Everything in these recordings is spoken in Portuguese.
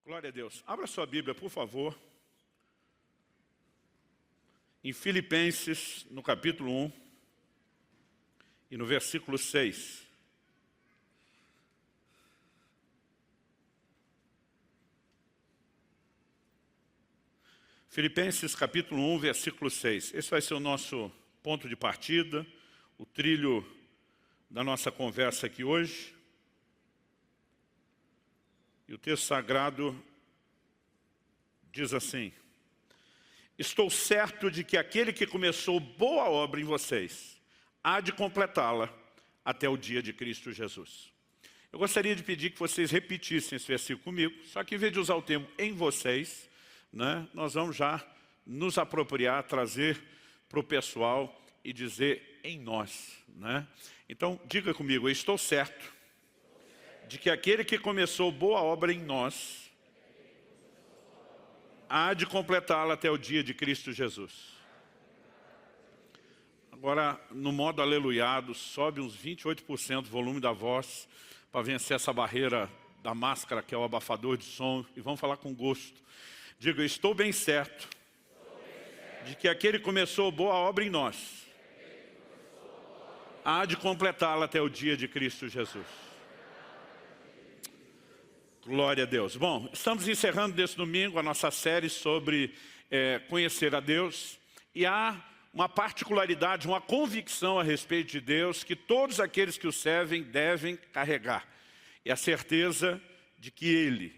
Glória a Deus. Abra sua Bíblia, por favor. Em Filipenses, no capítulo 1 e no versículo 6. Filipenses, capítulo 1, versículo 6. Esse vai ser o nosso ponto de partida, o trilho da nossa conversa aqui hoje. E o texto sagrado diz assim: estou certo de que aquele que começou boa obra em vocês há de completá-la até o dia de Cristo Jesus. Eu gostaria de pedir que vocês repetissem esse versículo comigo, só que em vez de usar o termo em vocês, nós vamos já nos apropriar, trazer para o pessoal e dizer em nós. Então, diga comigo: eu estou certo de que aquele que começou boa obra em nós há de completá-la até o dia de Cristo Jesus. Agora, no modo aleluiado, sobe uns 28% o volume da voz para vencer essa barreira da máscara, que é o abafador de som, e vamos falar com gosto. Diga: eu estou bem certo de que aquele que começou boa obra em nós há de completá-la até o dia de Cristo Jesus. Glória a Deus. Bom, estamos encerrando nesse domingo a nossa série sobre conhecer a Deus. E há uma particularidade, uma convicção a respeito de Deus que todos aqueles que o servem devem carregar. É a certeza de que Ele,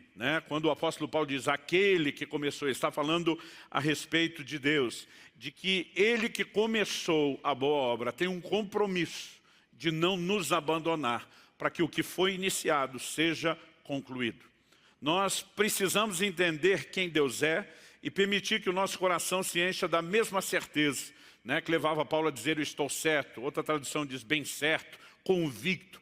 quando o apóstolo Paulo diz aquele que começou, ele está falando a respeito de Deus, de que Ele que começou a boa obra tem um compromisso de não nos abandonar para que o que foi iniciado seja concluído. Nós precisamos entender quem Deus é e permitir que o nosso coração se encha da mesma certeza, que levava Paulo a dizer eu estou certo, outra tradução diz bem certo, convicto,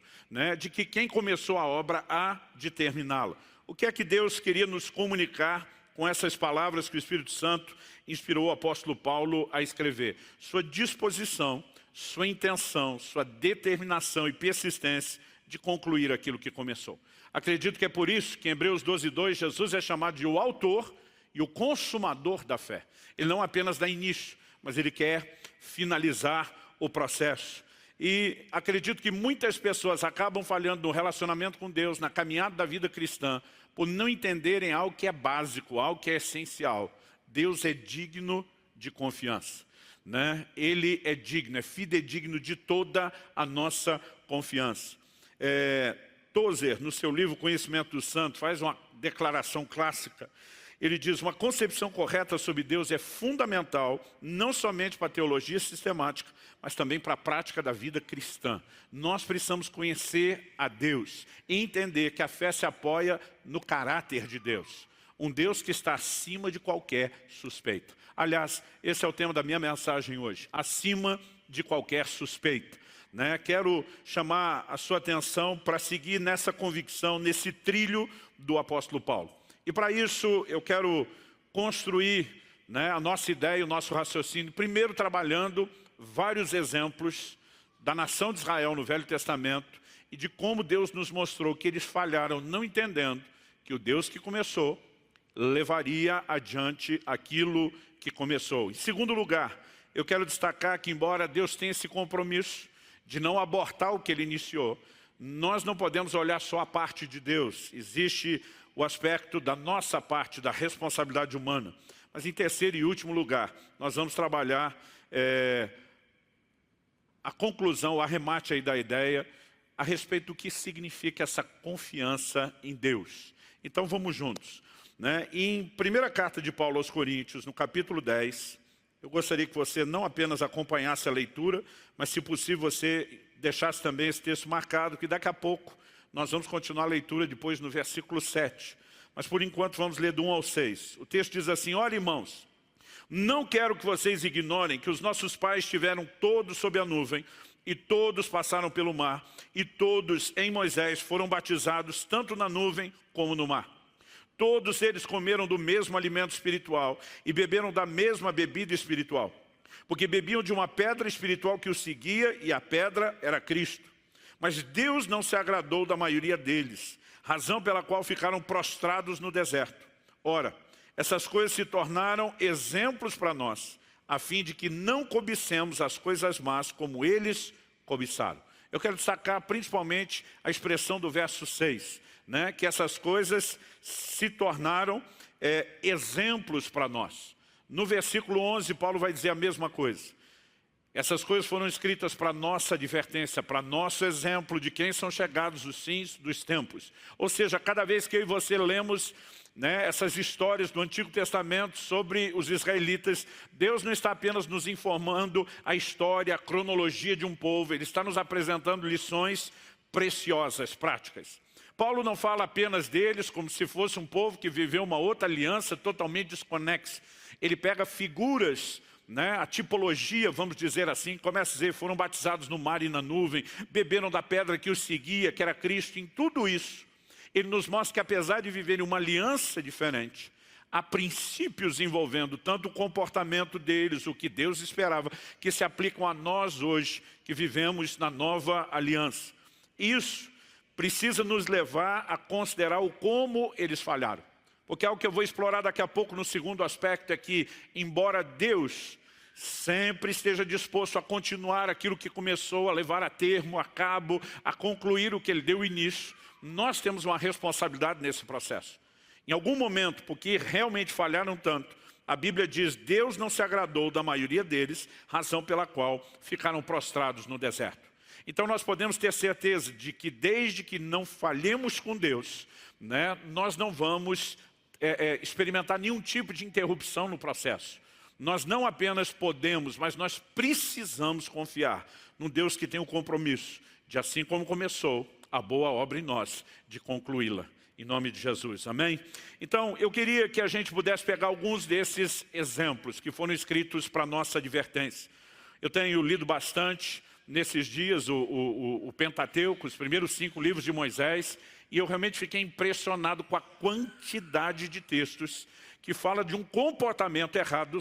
de que quem começou a obra há de terminá-la. O que é que Deus queria nos comunicar com essas palavras que o Espírito Santo inspirou o apóstolo Paulo a escrever? Sua disposição, sua intenção, sua determinação e persistência de concluir aquilo que começou. Acredito que é por isso que em Hebreus 12:2 Jesus é chamado de o autor e o consumador da fé. Ele não apenas dá início, mas ele quer finalizar o processo. E acredito que muitas pessoas acabam falhando no relacionamento com Deus, na caminhada da vida cristã, por não entenderem algo que é básico, algo que é essencial. Deus é digno de confiança. Ele é digno, é fidedigno de toda a nossa confiança. Tozer, no seu livro Conhecimento do Santo, faz uma declaração clássica. Ele diz: uma concepção correta sobre Deus é fundamental, não somente para a teologia sistemática, mas também para a prática da vida cristã. Nós precisamos conhecer a Deus e entender que a fé se apoia no caráter de Deus. Um Deus que está acima de qualquer suspeita. Aliás, esse é o tema da minha mensagem hoje: acima de qualquer suspeita. Quero chamar a sua atenção para seguir nessa convicção, nesse trilho do apóstolo Paulo. E para isso eu quero construir a nossa ideia, o nosso raciocínio, primeiro trabalhando vários exemplos da nação de Israel no Velho Testamento e de como Deus nos mostrou que eles falharam não entendendo que o Deus que começou levaria adiante aquilo que começou. Em segundo lugar, eu quero destacar que embora Deus tenha esse compromisso de não abortar o que Ele iniciou, nós não podemos olhar só a parte de Deus. Existe o aspecto da nossa parte, da responsabilidade humana. Mas em terceiro e último lugar, nós vamos trabalhar a conclusão, o arremate aí da ideia a respeito do que significa essa confiança em Deus. Então vamos juntos. Em primeira carta de Paulo aos Coríntios, no capítulo 10, eu gostaria que você não apenas acompanhasse a leitura, mas se possível você deixasse também esse texto marcado, que daqui a pouco nós vamos continuar a leitura depois no versículo 7. Mas por enquanto vamos ler do 1 ao 6. O texto diz assim: olha, irmãos, não quero que vocês ignorem que os nossos pais estiveram todos sob a nuvem, e todos passaram pelo mar, e todos em Moisés foram batizados tanto na nuvem como no mar. Todos eles comeram do mesmo alimento espiritual e beberam da mesma bebida espiritual, porque bebiam de uma pedra espiritual que os seguia, e a pedra era Cristo. Mas Deus não se agradou da maioria deles. razão pela qual ficaram prostrados no deserto. Ora, essas coisas se tornaram exemplos para nós, a fim de que não cobicemos as coisas más como eles cobiçaram. Eu quero destacar principalmente a expressão do verso 6, né? Que essas coisas se tornaram exemplos para nós. No versículo 11, Paulo vai dizer a mesma coisa. Essas coisas foram escritas para nossa advertência, para nosso exemplo de quem são chegados os fins dos tempos. Ou seja, cada vez que eu e você lemos, né, essas histórias do Antigo Testamento sobre os israelitas, Deus não está apenas nos informando a história, a cronologia de um povo, Ele está nos apresentando lições preciosas, práticas. Paulo não fala apenas deles como se fosse um povo que viveu uma outra aliança totalmente desconexa. Ele pega figuras, né, a tipologia, vamos dizer assim, começa a dizer, foram batizados no mar e na nuvem, beberam da pedra que os seguia, que era Cristo. Em tudo isso, ele nos mostra que apesar de viverem uma aliança diferente, há princípios envolvendo tanto o comportamento deles, o que Deus esperava, que se aplicam a nós hoje, que vivemos na nova aliança. Isso precisa nos levar a considerar o como eles falharam. Porque é o que eu vou explorar daqui a pouco no segundo aspecto, é que, embora Deus sempre esteja disposto a continuar aquilo que começou, a levar a termo, a cabo, a concluir o que Ele deu início, nós temos uma responsabilidade nesse processo. Em algum momento, porque realmente falharam tanto, a Bíblia diz, Deus não se agradou da maioria deles, razão pela qual ficaram prostrados no deserto. Então nós podemos ter certeza de que desde que não falhemos com Deus, né, nós não vamos experimentar nenhum tipo de interrupção no processo. Nós não apenas podemos, mas nós precisamos confiar num Deus que tem o compromisso de, assim como começou, a boa obra em nós, de concluí-la. Em nome de Jesus, amém? Então, eu queria que a gente pudesse pegar alguns desses exemplos que foram escritos para nossa advertência. Eu tenho lido bastante nesses dias o Pentateuco, os primeiros 5 livros de Moisés, e eu realmente fiquei impressionado com a quantidade de textos que fala de um comportamento errado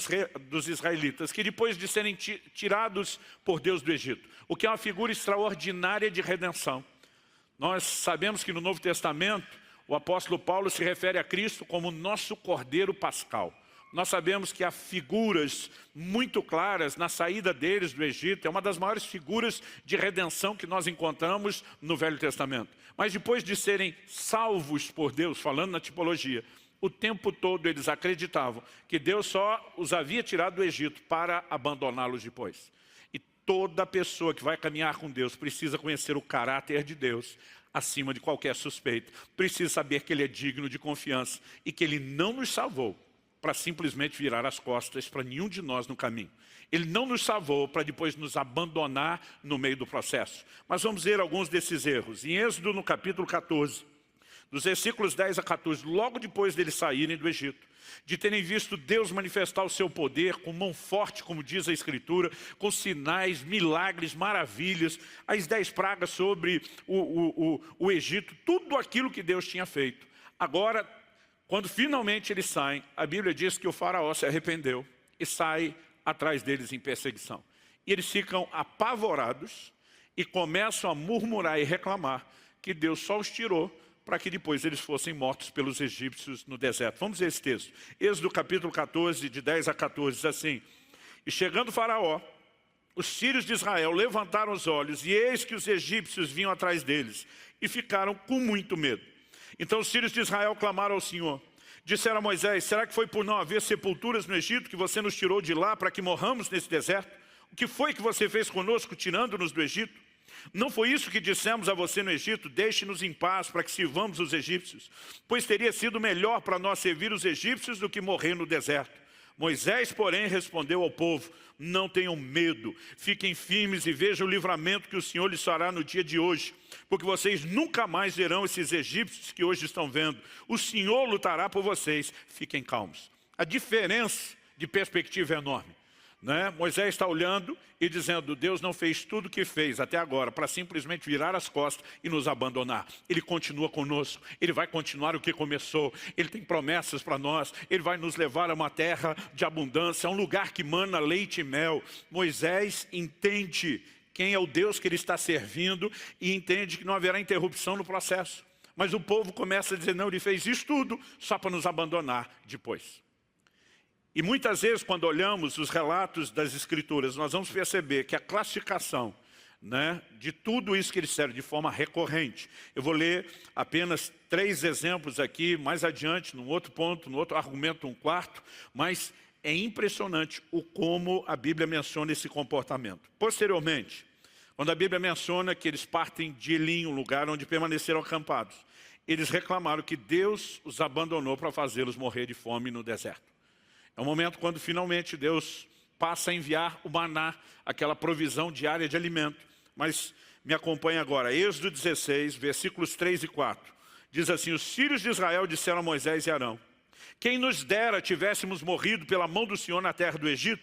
dos israelitas, que depois de serem tirados por Deus do Egito, o que é uma figura extraordinária de redenção. Nós sabemos que no Novo Testamento, o apóstolo Paulo se refere a Cristo como nosso Cordeiro Pascal. Nós sabemos que há figuras muito claras na saída deles do Egito. É uma das maiores figuras de redenção que nós encontramos no Velho Testamento. Mas depois de serem salvos por Deus, falando na tipologia, o tempo todo eles acreditavam que Deus só os havia tirado do Egito para abandoná-los depois. E toda pessoa que vai caminhar com Deus precisa conhecer o caráter de Deus acima de qualquer suspeito. Precisa saber que Ele é digno de confiança e que Ele não nos salvou para simplesmente virar as costas para nenhum de nós no caminho. Ele não nos salvou para depois nos abandonar no meio do processo. Mas vamos ver alguns desses erros. Em Êxodo, no capítulo 14, dos versículos 10 a 14, logo depois deles saírem do Egito, de terem visto Deus manifestar o seu poder com mão forte, como diz a Escritura, com sinais, milagres, maravilhas, as 10 pragas sobre o Egito, tudo aquilo que Deus tinha feito. Agora, quando finalmente eles saem, a Bíblia diz que o faraó se arrependeu e sai atrás deles em perseguição. E eles ficam apavorados e começam a murmurar e reclamar que Deus só os tirou para que depois eles fossem mortos pelos egípcios no deserto. Vamos ver esse texto. Êxodo capítulo 14, de 10 a 14, diz assim: E chegando o faraó, os filhos de Israel levantaram os olhos, e eis que os egípcios vinham atrás deles, e ficaram com muito medo. Então os filhos de Israel clamaram ao Senhor. Disseram a Moisés: será que foi por não haver sepulturas no Egito que você nos tirou de lá para que morramos nesse deserto? O que foi que você fez conosco tirando-nos do Egito? Não foi isso que dissemos a você no Egito? Deixe-nos em paz para que sirvamos os egípcios. Pois teria sido melhor para nós servir os egípcios do que morrer no deserto. Moisés, porém, respondeu ao povo: não tenham medo, fiquem firmes e vejam o livramento que o Senhor lhes fará no dia de hoje, porque vocês nunca mais verão esses egípcios que hoje estão vendo. O Senhor lutará por vocês, fiquem calmos. A diferença de perspectiva é enorme, né? Moisés está olhando e dizendo: Deus não fez tudo o que fez até agora para simplesmente virar as costas e nos abandonar. Ele continua conosco, Ele vai continuar o que começou. Ele tem promessas para nós, Ele vai nos levar a uma terra de abundância, a um lugar que mana leite e mel. Moisés entende quem é o Deus que ele está servindo e entende que não haverá interrupção no processo. Mas o povo começa a dizer, não, ele fez isso tudo só para nos abandonar depois. E muitas vezes, quando olhamos os relatos das Escrituras, nós vamos perceber que a classificação, né, de tudo isso que eles fizeram de forma recorrente. Eu vou ler apenas 3 exemplos aqui, mais adiante, num outro ponto, num outro argumento, um quarto, mas é impressionante o como a Bíblia menciona esse comportamento. Posteriormente, quando a Bíblia menciona que eles partem de Elim, um lugar onde permaneceram acampados, eles reclamaram que Deus os abandonou para fazê-los morrer de fome no deserto. É o momento quando finalmente Deus passa a enviar o maná, aquela provisão diária de alimento. Mas me acompanhe agora, Êxodo 16, versículos 3 e 4. Diz assim, os filhos de Israel disseram a Moisés e Arão, quem nos dera tivéssemos morrido pela mão do Senhor na terra do Egito,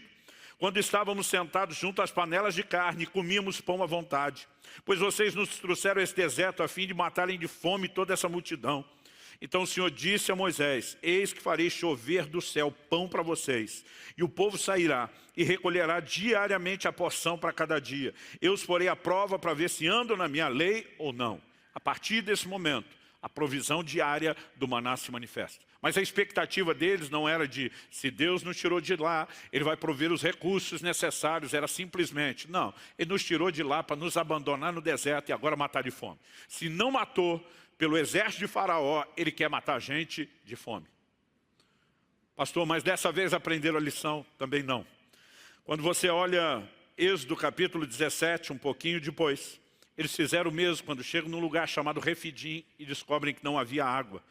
quando estávamos sentados junto às panelas de carne e comíamos pão à vontade. Pois vocês nos trouxeram esse deserto a fim de matarem de fome toda essa multidão. Então o Senhor disse a Moisés, eis que farei chover do céu pão para vocês, e o povo sairá e recolherá diariamente a porção para cada dia. Eu os porei à prova para ver se andam na minha lei ou não. A partir desse momento, a provisão diária do maná se manifesta. Mas a expectativa deles não era de, se Deus nos tirou de lá, Ele vai prover os recursos necessários, era simplesmente, não, Ele nos tirou de lá para nos abandonar no deserto e agora matar de fome. Se não matou pelo exército de Faraó, ele quer matar a gente de fome. Pastor, mas dessa vez aprenderam a lição? Também não. Quando você olha Êxodo capítulo 17, um pouquinho depois, eles fizeram o mesmo quando chegam num lugar chamado Refidim e descobrem que não havia água.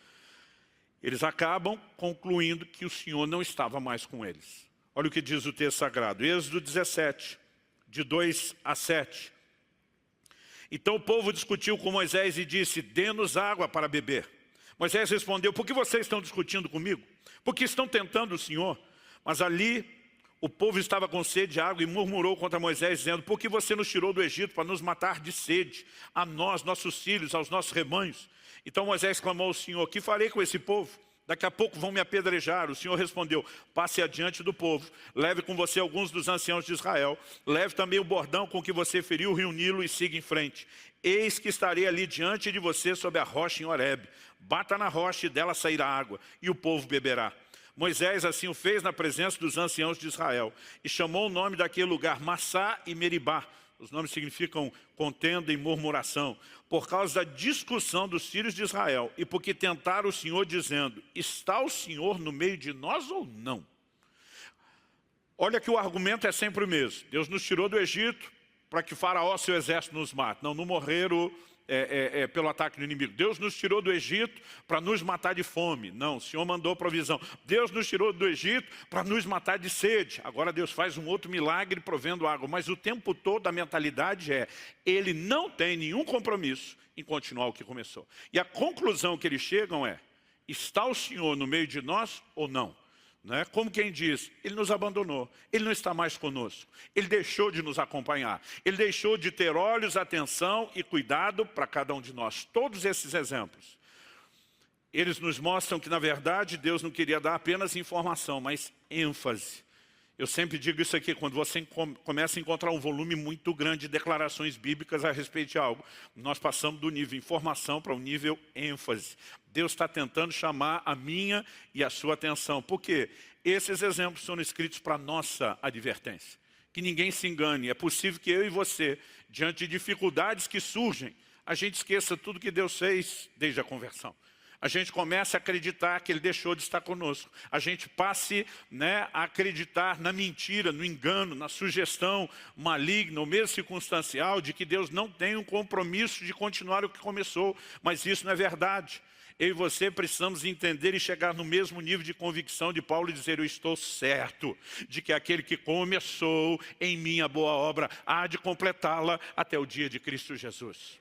Eles acabam concluindo que o Senhor não estava mais com eles. Olha o que diz o texto sagrado, Êxodo 17, de 2 a 7. Então o povo discutiu com Moisés e disse, dê-nos água para beber. Moisés respondeu, por que vocês estão discutindo comigo? Porque estão tentando o Senhor. Mas ali o povo estava com sede de água e murmurou contra Moisés, dizendo, por que você nos tirou do Egito para nos matar de sede? A nós, nossos filhos, aos nossos rebanhos. Então Moisés clamou ao Senhor, que farei com esse povo? Daqui a pouco vão me apedrejar. O Senhor respondeu, passe adiante do povo, leve com você alguns dos anciãos de Israel, leve também o bordão com que você feriu o rio Nilo e siga em frente. Eis que estarei ali diante de você sob a rocha em Horebe. Bata na rocha e dela sairá água, e o povo beberá. Moisés assim o fez na presença dos anciãos de Israel, e chamou o nome daquele lugar Massá e Meribá. Os nomes significam contenda e murmuração, por causa da discussão dos filhos de Israel, e porque tentaram o Senhor dizendo, está o Senhor no meio de nós ou não? Olha que o argumento é sempre o mesmo. Deus nos tirou do Egito para que Faraó, seu exército, nos mate. Não morreram pelo ataque do inimigo. Deus nos tirou do Egito para nos matar de fome. Não, o Senhor mandou provisão. Deus nos tirou do Egito para nos matar de sede. Agora Deus faz um outro milagre provendo água. Mas o tempo todo a mentalidade é, Ele não tem nenhum compromisso em continuar o que começou. E a conclusão que eles chegam é, está o Senhor no meio de nós ou não? Né? Como quem diz, Ele nos abandonou, Ele não está mais conosco, Ele deixou de nos acompanhar, Ele deixou de ter olhos, atenção e cuidado para cada um de nós. Todos esses exemplos, eles nos mostram que na verdade Deus não queria dar apenas informação, mas ênfase. Eu sempre digo isso aqui, quando você começa a encontrar um volume muito grande de declarações bíblicas a respeito de algo, nós passamos do nível informação para o nível ênfase. Deus está tentando chamar a minha e a sua atenção. Por quê? Esses exemplos são escritos para nossa advertência. Que ninguém se engane. É possível que eu e você, diante de dificuldades que surgem, a gente esqueça tudo que Deus fez desde a conversão. A gente começa a acreditar que Ele deixou de estar conosco. A gente passe a acreditar na mentira, no engano, na sugestão maligna ou mesmo circunstancial de que Deus não tem um compromisso de continuar o que começou. Mas isso não é verdade. Eu e você precisamos entender e chegar no mesmo nível de convicção de Paulo e dizer, eu estou certo de que aquele que começou em mim a boa obra há de completá-la até o dia de Cristo Jesus.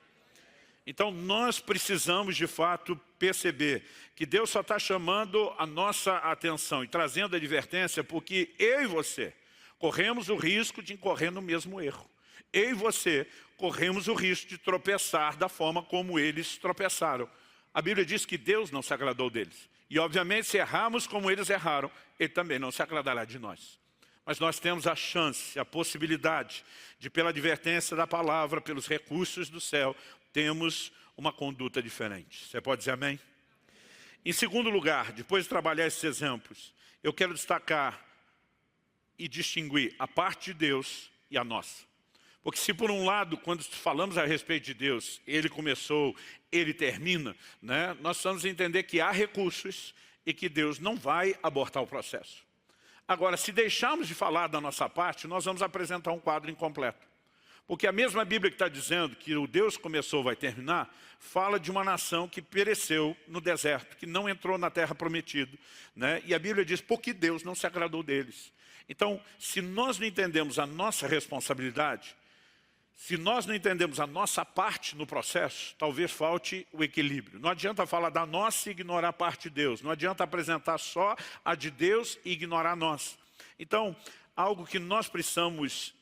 Então nós precisamos de fato perceber que Deus só está chamando a nossa atenção e trazendo a advertência porque eu e você corremos o risco de incorrer no mesmo erro. Eu e você corremos o risco de tropeçar da forma como eles tropeçaram. A Bíblia diz que Deus não se agradou deles. E obviamente se errarmos como eles erraram, Ele também não se agradará de nós. Mas nós temos a chance, a possibilidade de, pela advertência da palavra, pelos recursos do céu, temos uma conduta diferente. Você pode dizer amém? Em segundo lugar, depois de trabalhar esses exemplos, eu quero destacar e distinguir a parte de Deus e a nossa. Porque se por um lado, quando falamos a respeito de Deus, Ele começou, Ele termina, né? Nós precisamos entender que há recursos e que Deus não vai abortar o processo. Agora, se deixarmos de falar da nossa parte, nós vamos apresentar um quadro incompleto. Porque a mesma Bíblia que está dizendo que o Deus começou, vai terminar, fala de uma nação que pereceu no deserto, que não entrou na terra prometida, né? E a Bíblia diz, porque Deus não se agradou deles. Então, se nós não entendemos a nossa responsabilidade, se nós não entendemos a nossa parte no processo, talvez falte o equilíbrio. Não adianta falar da nossa e ignorar a parte de Deus. Não adianta apresentar só a de Deus e ignorar a nossa. Então, algo que nós precisamos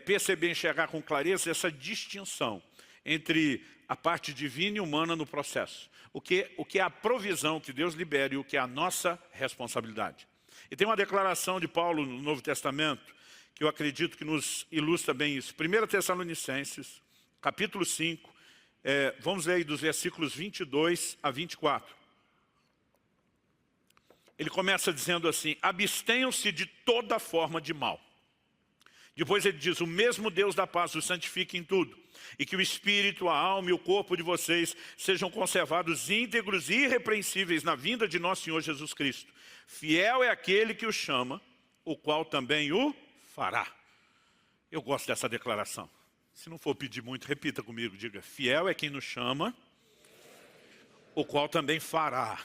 perceber, enxergar com clareza, é essa distinção entre a parte divina e humana no processo. O que é a provisão que Deus libera e o que é a nossa responsabilidade. E tem uma declaração de Paulo no Novo Testamento, que eu acredito que nos ilustra bem isso. 1 Tessalonicenses, capítulo 5, vamos ler aí dos versículos 22 a 24. Ele começa dizendo assim, abstenham-se de toda forma de mal. Depois ele diz, o mesmo Deus da paz os santifique em tudo, e que o espírito, a alma e o corpo de vocês sejam conservados íntegros e irrepreensíveis na vinda de nosso Senhor Jesus Cristo. Fiel é aquele que o chama, o qual também o fará. Eu gosto dessa declaração. Se não for pedir muito, repita comigo, diga, fiel é quem nos chama, o qual também fará.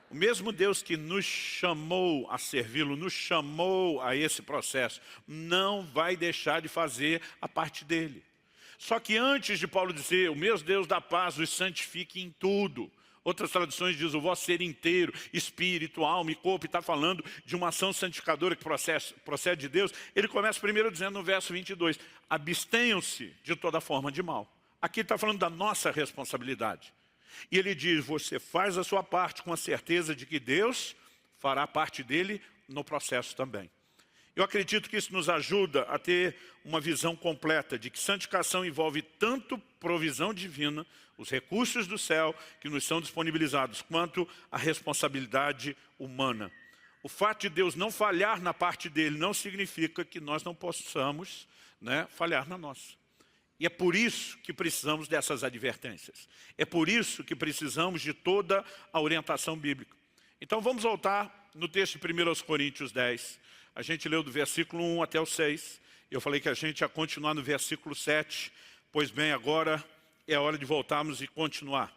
O mesmo Deus que nos chamou a servi-lo, nos chamou a esse processo, não vai deixar de fazer a parte dele. Só que antes de Paulo dizer, o mesmo Deus da paz os santifique em tudo, outras traduções dizem o vosso ser inteiro, espírito, alma e corpo, e está falando de uma ação santificadora que procede de Deus. Ele começa primeiro dizendo no verso 22, abstenham-se de toda forma de mal. Aqui está falando da nossa responsabilidade. E ele diz, você faz a sua parte com a certeza de que Deus fará parte dele no processo também. Eu acredito que isso nos ajuda a ter uma visão completa de que santificação envolve tanto provisão divina, os recursos do céu que nos são disponibilizados, quanto a responsabilidade humana. O fato de Deus não falhar na parte dele não significa que nós não possamos, né, falhar na nossa. E é por isso que precisamos dessas advertências. É por isso que precisamos de toda a orientação bíblica. Então vamos voltar no texto de 1 Coríntios 10. A gente leu do versículo 1 até o 6. Eu falei que a gente ia continuar no versículo 7. Pois bem, agora é a hora de voltarmos e continuar.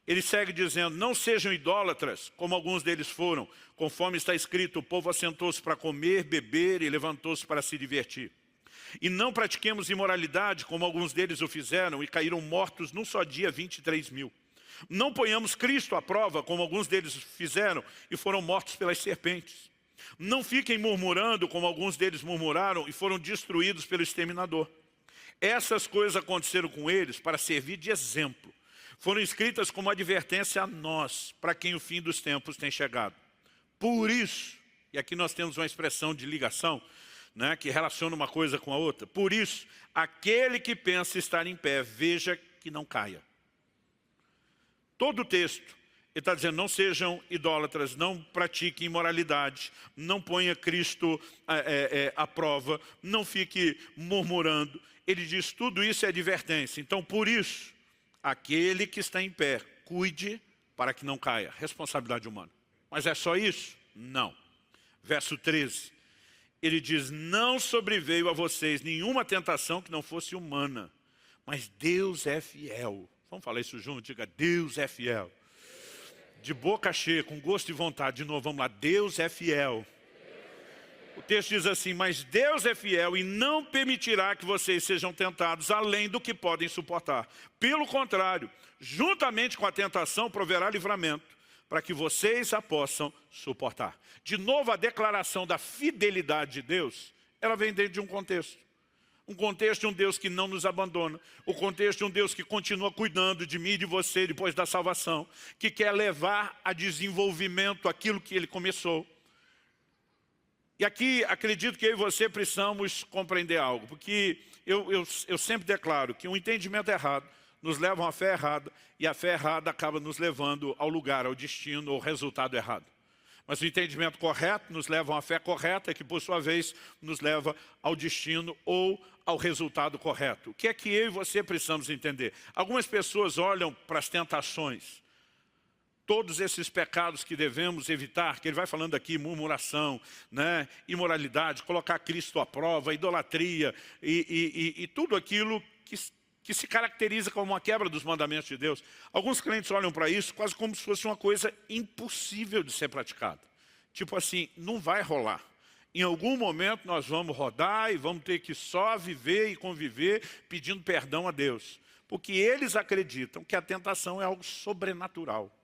Ele segue dizendo, não sejam idólatras, como alguns deles foram. Conforme está escrito, o povo assentou-se para comer, beber e levantou-se para se divertir. E não pratiquemos imoralidade, como alguns deles o fizeram, e caíram mortos num só dia 23 mil. Não ponhamos Cristo à prova, como alguns deles fizeram, e foram mortos pelas serpentes. Não fiquem murmurando, como alguns deles murmuraram, e foram destruídos pelo exterminador. Essas coisas aconteceram com eles para servir de exemplo. Foram escritas como advertência a nós, para quem o fim dos tempos tem chegado. Por isso, e aqui nós temos uma expressão de ligação, né, que relaciona uma coisa com a outra. Por isso, aquele que pensa estar em pé, veja que não caia. Todo o texto, ele está dizendo, não sejam idólatras, não pratiquem imoralidade, não ponha Cristo à prova, não fique murmurando. Ele diz, tudo isso é advertência. Então, por isso, aquele que está em pé, cuide para que não caia. Responsabilidade humana. Mas é só isso? Não. Verso 13. Ele diz, não sobreveio a vocês nenhuma tentação que não fosse humana, mas Deus é fiel. Vamos falar isso junto? Diga, Deus é fiel. De boca cheia, com gosto e vontade. De novo, vamos lá, Deus é fiel. O texto diz assim, mas Deus é fiel e não permitirá que vocês sejam tentados além do que podem suportar. Pelo contrário, juntamente com a tentação proverá livramento, para que vocês a possam suportar. De novo, a declaração da fidelidade de Deus, ela vem dentro de um contexto. Um contexto de um Deus que não nos abandona. O contexto de um Deus que continua cuidando de mim e de você depois da salvação. Que quer levar a desenvolvimento aquilo que Ele começou. E aqui, acredito que eu e você precisamos compreender algo. Porque eu sempre declaro que um entendimento errado nos levam à fé errada, e a fé errada acaba nos levando ao lugar, ao destino, ao resultado errado. Mas o entendimento correto nos leva a uma fé correta, que por sua vez nos leva ao destino ou ao resultado correto. O que é que eu e você precisamos entender? Algumas pessoas olham para as tentações, todos esses pecados que devemos evitar, que ele vai falando aqui, murmuração, né, imoralidade, colocar Cristo à prova, idolatria e tudo aquilo que se caracteriza como uma quebra dos mandamentos de Deus. Alguns crentes olham para isso quase como se fosse uma coisa impossível de ser praticada. Tipo assim, não vai rolar. Em algum momento nós vamos rodar e vamos ter que só viver e conviver pedindo perdão a Deus. Porque eles acreditam que a tentação é algo sobrenatural.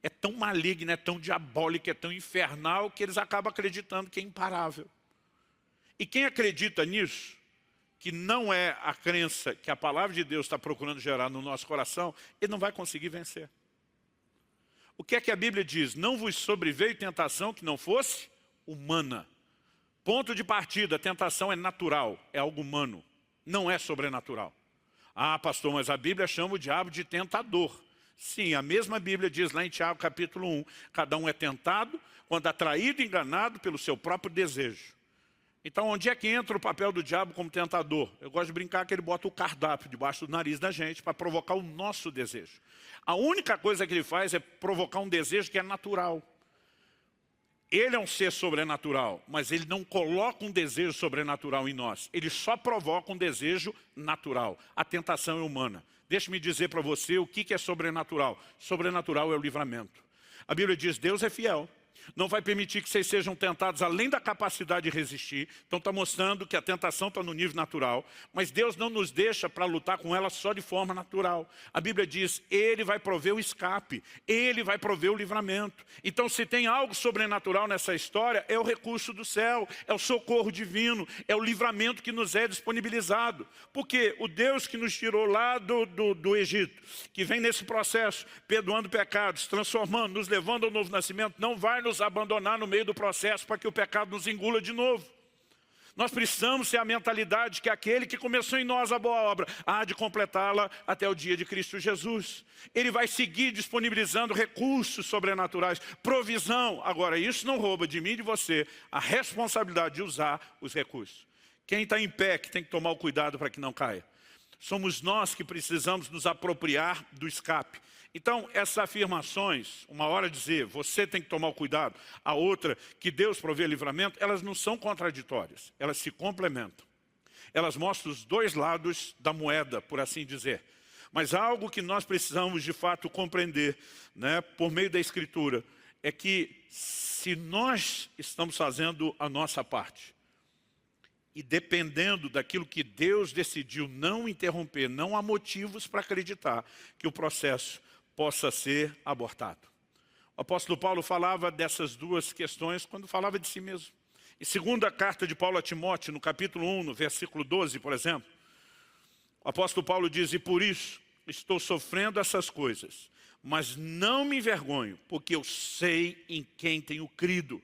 É tão maligna, é tão diabólica, é tão infernal que eles acabam acreditando que é imparável. E quem acredita nisso, que não é a crença que a palavra de Deus está procurando gerar no nosso coração, ele não vai conseguir vencer. O que é que a Bíblia diz? Não vos sobreveio tentação que não fosse humana. Ponto de partida, a tentação é natural, é algo humano, não é sobrenatural. Ah, pastor, mas a Bíblia chama o diabo de tentador. Sim, a mesma Bíblia diz lá em Tiago capítulo 1, cada um é tentado quando atraído e enganado pelo seu próprio desejo. Então, onde é que entra o papel do diabo como tentador? Eu gosto de brincar que ele bota o cardápio debaixo do nariz da gente para provocar o nosso desejo. A única coisa que ele faz é provocar um desejo que é natural. Ele é um ser sobrenatural, mas ele não coloca um desejo sobrenatural em nós. Ele só provoca um desejo natural. A tentação é humana. Deixe-me dizer para você o que é sobrenatural. Sobrenatural é o livramento. A Bíblia diz, Deus é fiel. Não vai permitir que vocês sejam tentados além da capacidade de resistir. Então está mostrando que a tentação está no nível natural. Mas Deus não nos deixa para lutar com ela só de forma natural. A Bíblia diz, Ele vai prover o escape. Ele vai prover o livramento. Então se tem algo sobrenatural nessa história, é o recurso do céu, é o socorro divino, é o livramento que nos é disponibilizado. Porque o Deus que nos tirou lá do Egito, que vem nesse processo, perdoando pecados, transformando, nos levando ao novo nascimento, não vai nos abandonar no meio do processo para que o pecado nos engula de novo. Nós precisamos ter a mentalidade que aquele que começou em nós a boa obra há de completá-la até o dia de Cristo Jesus. Ele vai seguir disponibilizando recursos sobrenaturais, provisão. Agora, isso não rouba de mim e de você a responsabilidade de usar os recursos. Quem está em pé que tem que tomar o cuidado para que não caia. Somos nós que precisamos nos apropriar do escape. Então, essas afirmações, uma hora dizer, você tem que tomar o cuidado, a outra, que Deus provê livramento, elas não são contraditórias, elas se complementam. Elas mostram os dois lados da moeda, por assim dizer. Mas algo que nós precisamos, de fato, compreender, né, por meio da Escritura, é que se nós estamos fazendo a nossa parte, e dependendo daquilo que Deus decidiu não interromper, não há motivos para acreditar que o processo possa ser abortado. O apóstolo Paulo falava dessas duas questões quando falava de si mesmo. Em segunda carta de Paulo a Timóteo, no capítulo 1, no versículo 12, por exemplo, o apóstolo Paulo diz, e por isso estou sofrendo essas coisas, mas não me envergonho, porque eu sei em quem tenho crido.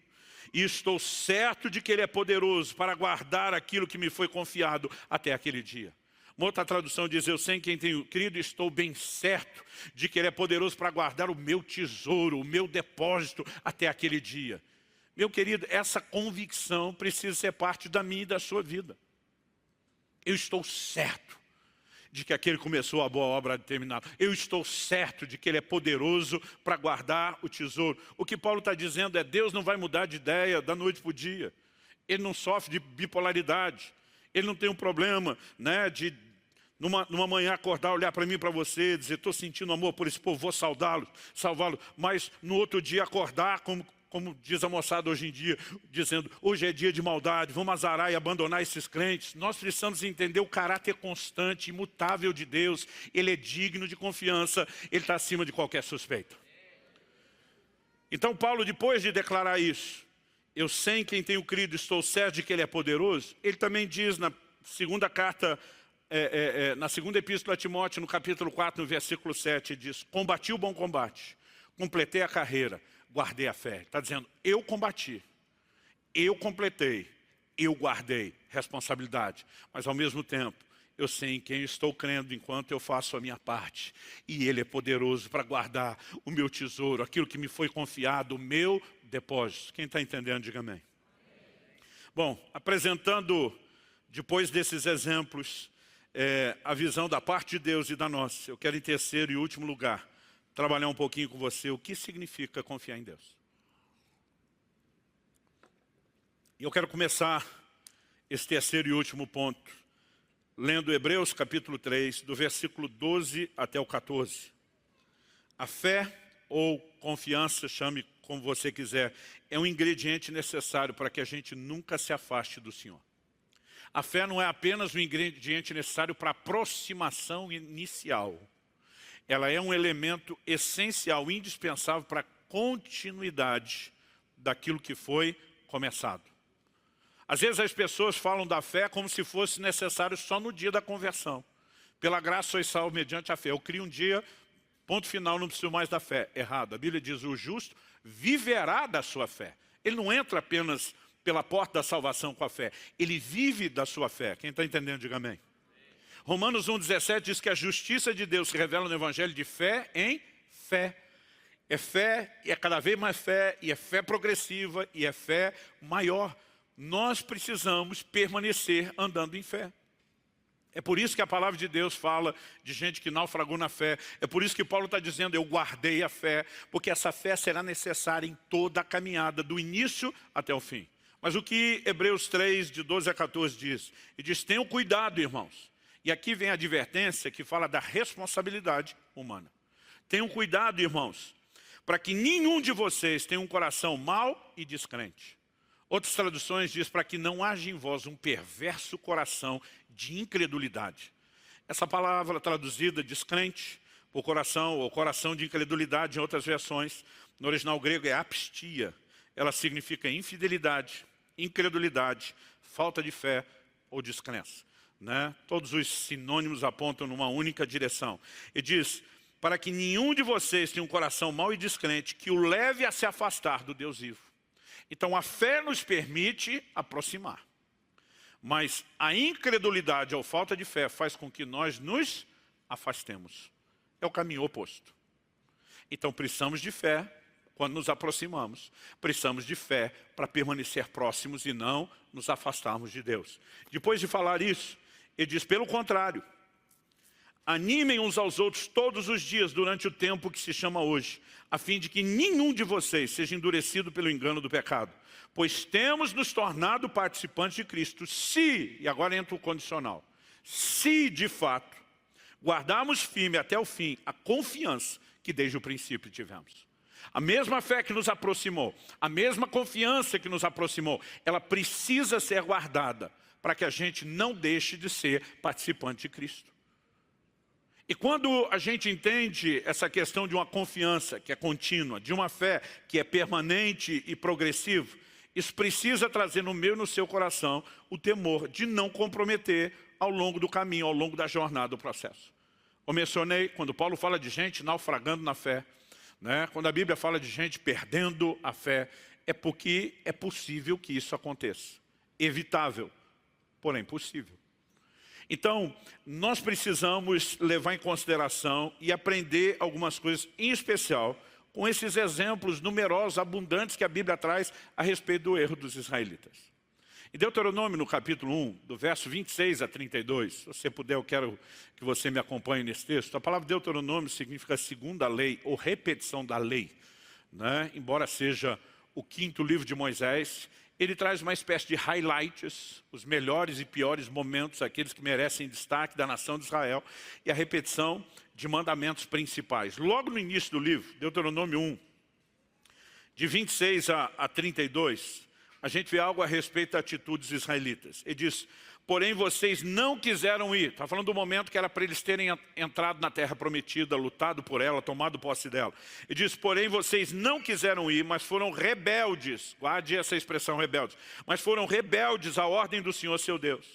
E estou certo de que Ele é poderoso para guardar aquilo que me foi confiado até aquele dia. Uma outra tradução diz, eu sei em quem tenho crido e estou bem certo de que Ele é poderoso para guardar o meu tesouro, o meu depósito até aquele dia. Meu querido, essa convicção precisa ser parte da minha e da sua vida. Eu estou certo de que aquele que começou a boa obra há de terminar. Eu estou certo de que Ele é poderoso para guardar o tesouro. O que Paulo está dizendo é, Deus não vai mudar de ideia da noite para o dia. Ele não sofre de bipolaridade. Ele não tem um problema, né, de numa manhã acordar, olhar para mim e para você, dizer, estou sentindo amor por esse povo, vou salvá-lo. Mas no outro dia acordar, como diz a moçada hoje em dia, dizendo, hoje é dia de maldade, vamos azarar e abandonar esses crentes. Nós precisamos entender o caráter constante, imutável de Deus. Ele é digno de confiança, Ele está acima de qualquer suspeita. Então Paulo, depois de declarar isso, eu sei em quem tenho crido, estou certo de que Ele é poderoso, ele também diz na segunda carta, na segunda epístola a Timóteo, no capítulo 4, no versículo 7, ele diz, combati o bom combate, completei a carreira, guardei a fé. Está dizendo, eu combati, eu completei, eu guardei responsabilidade. Mas ao mesmo tempo, eu sei em quem estou crendo enquanto eu faço a minha parte. E Ele é poderoso para guardar o meu tesouro, aquilo que me foi confiado, o meu depósito. Quem está entendendo, diga amém. Bom, apresentando, depois desses exemplos, a visão da parte de Deus e da nossa, eu quero em terceiro e último lugar, trabalhar um pouquinho com você o que significa confiar em Deus. E eu quero começar esse terceiro e último ponto, lendo Hebreus capítulo 3, do versículo 12 até o 14. A fé ou confiança, chame como você quiser, é um ingrediente necessário para que a gente nunca se afaste do Senhor. A fé não é apenas um ingrediente necessário para a aproximação inicial. Ela é um elemento essencial, indispensável para a continuidade daquilo que foi começado. Às vezes as pessoas falam da fé como se fosse necessário só no dia da conversão. Pela graça sois salvos mediante a fé. Eu crio um dia, ponto final, não preciso mais da fé. Errado. A Bíblia diz, o justo viverá da sua fé. Ele não entra apenas pela porta da salvação com a fé. Ele vive da sua fé. Quem está entendendo, diga amém. Romanos 1,17 diz que a justiça de Deus se revela no Evangelho de fé em fé. É fé, e é cada vez mais fé, e é fé progressiva, e é fé maior. Nós precisamos permanecer andando em fé. É por isso que a palavra de Deus fala de gente que naufragou na fé. É por isso que Paulo está dizendo, eu guardei a fé, porque essa fé será necessária em toda a caminhada, do início até o fim. Mas o que Hebreus 3, de 12 a 14 diz? E diz, tenham cuidado, irmãos. E aqui vem a advertência que fala da responsabilidade humana. Tenham cuidado, irmãos, para que nenhum de vocês tenha um coração mau e descrente. Outras traduções diz para que não haja em vós um perverso coração de incredulidade. Essa palavra traduzida, descrente, por coração, ou coração de incredulidade em outras versões, no original grego é apistia. Ela significa infidelidade, incredulidade, falta de fé ou descrença. Né? Todos os sinônimos apontam numa única direção. E diz, para que nenhum de vocês tenha um coração mau e descrente, que o leve a se afastar do Deus vivo. Então a fé nos permite aproximar. Mas a incredulidade ou falta de fé faz com que nós nos afastemos. É o caminho oposto. Então precisamos de fé quando nos aproximamos. Precisamos de fé para permanecer próximos e não nos afastarmos de Deus. Depois de falar isso, ele diz, pelo contrário, animem uns aos outros todos os dias durante o tempo que se chama hoje, a fim de que nenhum de vocês seja endurecido pelo engano do pecado. Pois temos nos tornado participantes de Cristo, se, e agora entra o condicional, se de fato guardarmos firme até o fim a confiança que desde o princípio tivemos. A mesma fé que nos aproximou, a mesma confiança que nos aproximou, ela precisa ser guardada para que a gente não deixe de ser participante de Cristo. E quando a gente entende essa questão de uma confiança que é contínua, de uma fé que é permanente e progressiva, isso precisa trazer no meu e no seu coração o temor de não comprometer ao longo do caminho, ao longo da jornada do processo. Eu mencionei, quando Paulo fala de gente naufragando na fé, né? Quando a Bíblia fala de gente perdendo a fé, é porque é possível que isso aconteça. Evitável, porém possível. Então, nós precisamos levar em consideração e aprender algumas coisas, em especial, com esses exemplos numerosos, abundantes que a Bíblia traz a respeito do erro dos israelitas. Em Deuteronômio, no capítulo 1, do verso 26 a 32, se você puder, eu quero que você me acompanhe nesse texto. A palavra Deuteronômio significa segunda lei, ou repetição da lei. Né? Embora seja o 5º livro de Moisés, ele traz uma espécie de highlights, os melhores e piores momentos, aqueles que merecem destaque da nação de Israel, e a repetição de mandamentos principais. Logo no início do livro, Deuteronômio 1, de 26 a 32, a gente vê algo a respeito das atitudes israelitas. Ele diz, porém vocês não quiseram ir. Está falando do momento que era para eles terem entrado na terra prometida, lutado por ela, tomado posse dela. Ele diz, porém vocês não quiseram ir, mas foram rebeldes. Guarde essa expressão, rebeldes. Mas foram rebeldes à ordem do Senhor seu Deus.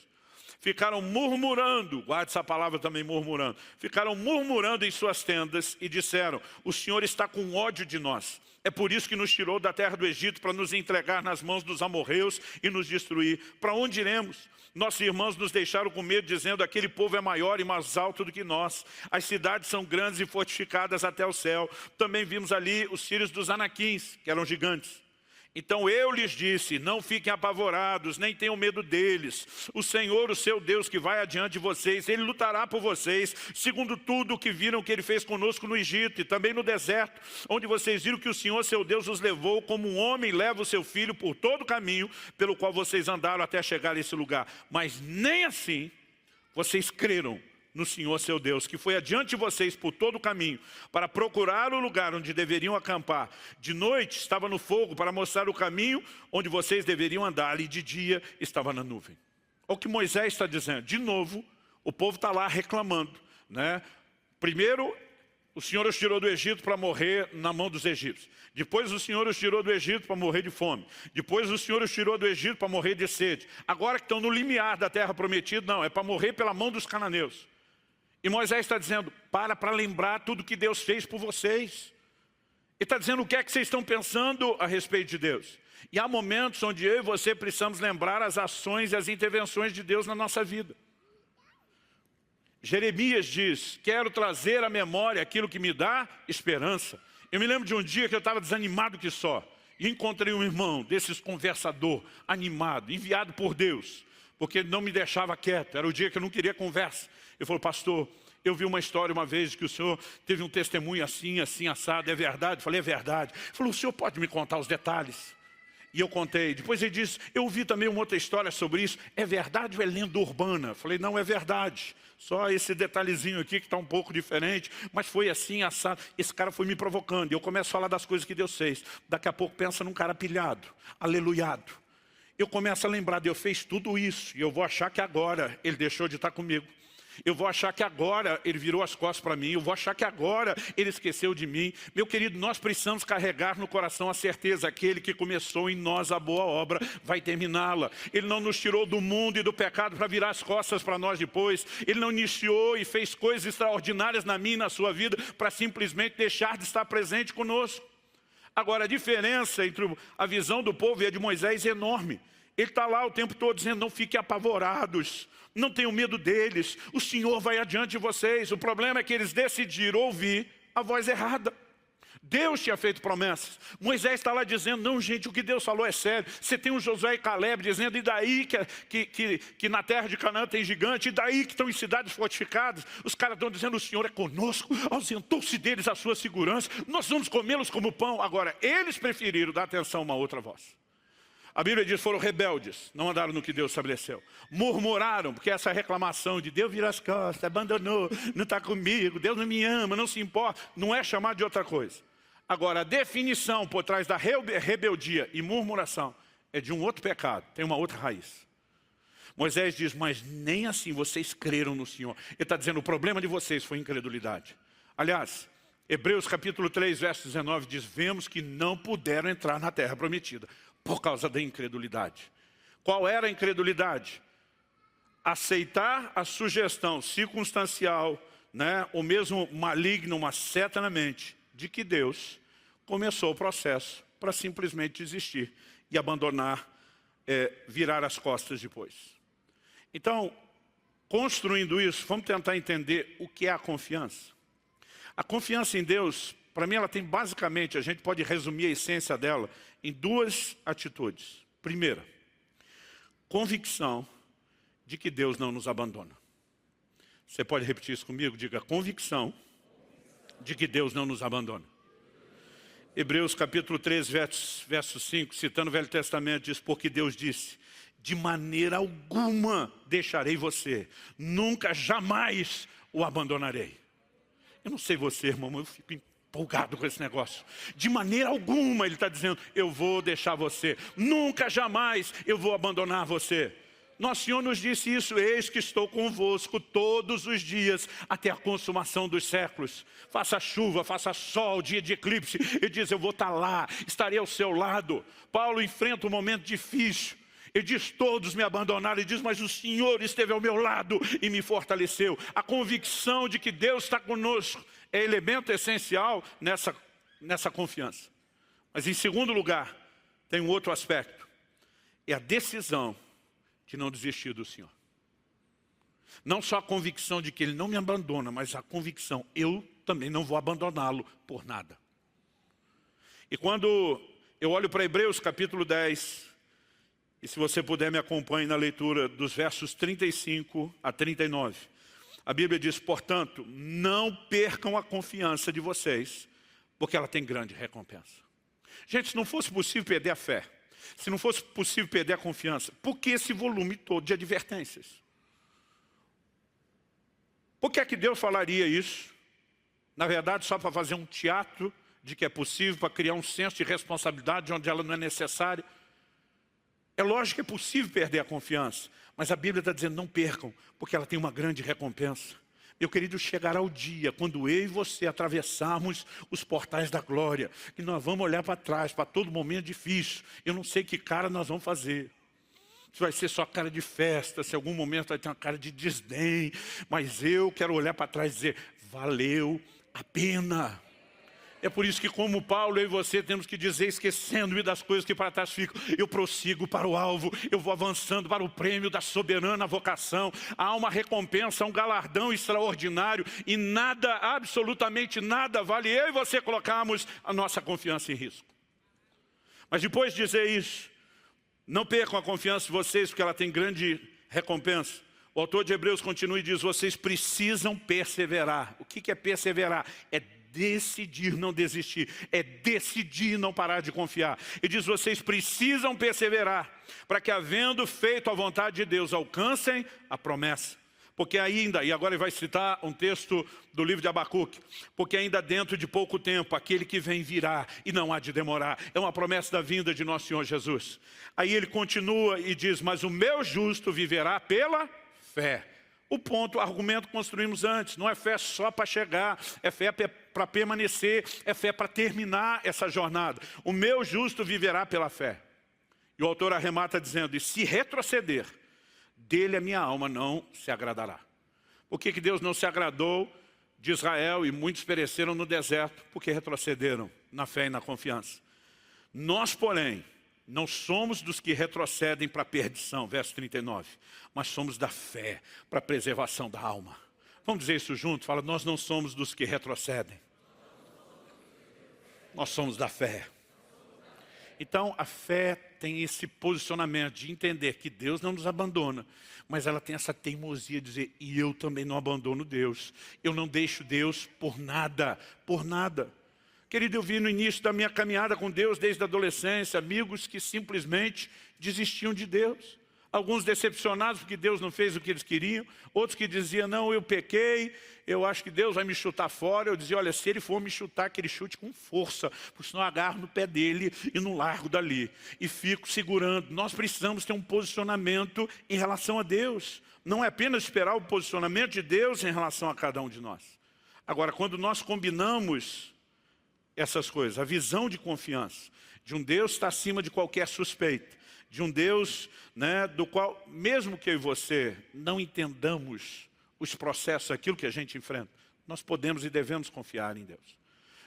Ficaram murmurando, guarde essa palavra também, murmurando. Ficaram murmurando em suas tendas e disseram, o Senhor está com ódio de nós. É por isso que nos tirou da terra do Egito para nos entregar nas mãos dos amorreus e nos destruir. Para onde iremos? Nossos irmãos nos deixaram com medo, dizendo: aquele povo é maior e mais alto do que nós. As cidades são grandes e fortificadas até o céu. Também vimos ali os filhos dos Anaquins, que eram gigantes. Então eu lhes disse: não fiquem apavorados, nem tenham medo deles. O Senhor, o seu Deus, que vai adiante de vocês, Ele lutará por vocês, segundo tudo o que viram que Ele fez conosco no Egito e também no deserto, onde vocês viram que o Senhor, seu Deus, os levou como um homem leva o seu filho por todo o caminho pelo qual vocês andaram até chegar a esse lugar. Mas nem assim vocês creram no Senhor seu Deus, que foi adiante de vocês por todo o caminho, para procurar o lugar onde deveriam acampar. De noite estava no fogo para mostrar o caminho onde vocês deveriam andar, e de dia estava na nuvem. Olha o que Moisés está dizendo. De novo, o povo está lá reclamando, né? Primeiro, o Senhor os tirou do Egito para morrer na mão dos egípcios. Depois o Senhor os tirou do Egito para morrer de fome. Depois o Senhor os tirou do Egito para morrer de sede. Agora que estão no limiar da terra prometida, não, é para morrer pela mão dos cananeus. E Moisés está dizendo: para lembrar tudo que Deus fez por vocês. Ele está dizendo: o que é que vocês estão pensando a respeito de Deus? E há momentos onde eu e você precisamos lembrar as ações e as intervenções de Deus na nossa vida. Jeremias diz: quero trazer à memória aquilo que me dá esperança. Eu me lembro de um dia que eu estava desanimado que só. E encontrei um irmão desses conversador, animado, enviado por Deus, porque ele não me deixava quieto. Era o dia que eu não queria conversa. Ele falou: pastor, eu vi uma história uma vez que o senhor teve um testemunho assim, assim, assado. É verdade? Eu falei: é verdade. Ele falou: o senhor pode me contar os detalhes? E eu contei. Depois ele disse: eu ouvi também uma outra história sobre isso. É verdade ou é lenda urbana? Eu falei: não, é verdade. Só esse detalhezinho aqui que está um pouco diferente, mas foi assim, assado. Esse cara foi me provocando. E eu começo a falar das coisas que Deus fez. Daqui a pouco pensa num cara pilhado, aleluiado. Eu começo a lembrar: Deus fez tudo isso. E eu vou achar que agora Ele deixou de estar comigo. Eu vou achar que agora Ele virou as costas para mim. Eu vou achar que agora Ele esqueceu de mim. Meu querido, nós precisamos carregar no coração a certeza: aquele que começou em nós a boa obra vai terminá-la. Ele não nos tirou do mundo e do pecado para virar as costas para nós depois. Ele não iniciou e fez coisas extraordinárias na minha e na sua vida para simplesmente deixar de estar presente conosco. Agora, a diferença entre a visão do povo e a de Moisés é enorme. Ele está lá o tempo todo dizendo: não fiquem apavorados, não tenham medo deles, o Senhor vai adiante de vocês. O problema é que eles decidiram ouvir a voz errada. Deus tinha feito promessas. Moisés está lá dizendo: não, gente, o que Deus falou é sério. Você tem o Josué e Caleb dizendo: e daí que na terra de Canaã tem gigante, e daí que estão em cidades fortificadas. Os caras estão dizendo: o Senhor é conosco, ausentou-se deles a sua segurança, nós vamos comê-los como pão. Agora, eles preferiram dar atenção a uma outra voz. A Bíblia diz: foram rebeldes, não andaram no que Deus estabeleceu. Murmuraram, porque essa reclamação de Deus vira as costas, abandonou, não está comigo, Deus não me ama, não se importa, não é chamado de outra coisa. Agora, a definição por trás da rebeldia e murmuração é de um outro pecado, tem uma outra raiz. Moisés diz: mas nem assim vocês creram no Senhor. Ele está dizendo: o problema de vocês foi incredulidade. Aliás, Hebreus capítulo 3, verso 19 diz: vemos que não puderam entrar na terra prometida por causa da incredulidade. Qual era a incredulidade? Aceitar a sugestão circunstancial, né, ou mesmo maligna, uma seta na mente, de que Deus começou o processo para simplesmente desistir e abandonar, virar as costas depois. Então, construindo isso, vamos tentar entender o que é a confiança. A confiança em Deus, para mim, ela tem basicamente, a gente pode resumir a essência dela em duas atitudes. Primeira, convicção de que Deus não nos abandona. Você pode repetir isso comigo? Diga: convicção de que Deus não nos abandona. Hebreus capítulo 3, verso 5, citando o Velho Testamento, diz: porque Deus disse: de maneira alguma deixarei você, nunca, jamais o abandonarei. Eu não sei você, irmão, eu fico empolgado com esse negócio. De maneira alguma Ele está dizendo: eu vou deixar você, nunca, jamais eu vou abandonar você. Nosso Senhor nos disse isso: eis que estou convosco todos os dias, até a consumação dos séculos. Faça chuva, faça sol, dia de eclipse, Ele diz: eu vou estar lá, estarei ao seu lado. Paulo enfrenta um momento difícil. Ele diz: todos me abandonaram. Ele diz: mas o Senhor esteve ao meu lado e me fortaleceu. A convicção de que Deus está conosco é elemento essencial nessa confiança. Mas em segundo lugar, tem um outro aspecto. É a decisão de não desistir do Senhor. Não só a convicção de que Ele não me abandona, mas a convicção, eu também não vou abandoná-lo por nada. E quando eu olho para Hebreus capítulo 10, e se você puder me acompanhe na leitura dos versos 35 a 39, a Bíblia diz, portanto, não percam a confiança de vocês, porque ela tem grande recompensa. Gente, se não fosse possível perder a fé, se não fosse possível perder a confiança, por que esse volume todo de advertências? Por que é que Deus falaria isso? Na verdade, só para fazer um teatro de que é possível, para criar um senso de responsabilidade onde ela não é necessária. É lógico que é possível perder a confiança, mas a Bíblia está dizendo, não percam, porque ela tem uma grande recompensa. Meu querido, chegará o dia, quando eu e você atravessarmos os portais da glória, que nós vamos olhar para trás, para todo momento difícil. Eu não sei que cara nós vamos fazer. Se vai ser só cara de festa, se em algum momento vai ter uma cara de desdém, mas eu quero olhar para trás e dizer, valeu a pena. É por isso que, como Paulo, eu e você temos que dizer, esquecendo-me das coisas que para trás ficam, eu prossigo para o alvo, eu vou avançando para o prêmio da soberana vocação. Há uma recompensa, um galardão extraordinário e nada, absolutamente nada, vale eu e você colocarmos a nossa confiança em risco. Mas depois de dizer isso, não percam a confiança de vocês, porque ela tem grande recompensa. O autor de Hebreus continua e diz, vocês precisam perseverar. O que é perseverar? É decidir não desistir, é decidir não parar de confiar. E diz, vocês precisam perseverar, para que havendo feito a vontade de Deus, alcancem a promessa. Porque ainda, e agora ele vai citar um texto do livro de Abacuque, porque ainda dentro de pouco tempo, aquele que vem virá e não há de demorar. É uma promessa da vinda de nosso Senhor Jesus. Aí ele continua e diz, mas o meu justo viverá pela fé. O ponto, o argumento que construímos antes, não é fé só para chegar, é fé para permanecer, é fé para terminar essa jornada. O meu justo viverá pela fé. E o autor arremata dizendo, e se retroceder, dele a minha alma não se agradará. Por que Deus não se agradou de Israel e muitos pereceram no deserto? Porque retrocederam na fé e na confiança. Nós, porém, não somos dos que retrocedem para a perdição, verso 39, mas somos da fé para a preservação da alma. Vamos dizer isso junto? Fala, nós não somos dos que retrocedem. Nós somos da fé. Então, a fé tem esse posicionamento de entender que Deus não nos abandona, mas ela tem essa teimosia de dizer, e eu também não abandono Deus. Eu não deixo Deus por nada, por nada. Querido, eu vi no início da minha caminhada com Deus, desde a adolescência, amigos que simplesmente desistiam de Deus. Alguns decepcionados porque Deus não fez o que eles queriam. Outros que diziam, não, eu pequei, eu acho que Deus vai me chutar fora. Eu dizia, olha, se Ele for me chutar, que Ele chute com força, porque senão eu agarro no pé dEle e não largo dali. E fico segurando. Nós precisamos ter um posicionamento em relação a Deus. Não é apenas esperar o posicionamento de Deus em relação a cada um de nós. Agora, quando nós combinamos essas coisas, a visão de confiança, de um Deus que está acima de qualquer suspeita, de um Deus, né, do qual, mesmo que eu e você não entendamos os processos, aquilo que a gente enfrenta, nós podemos e devemos confiar em Deus.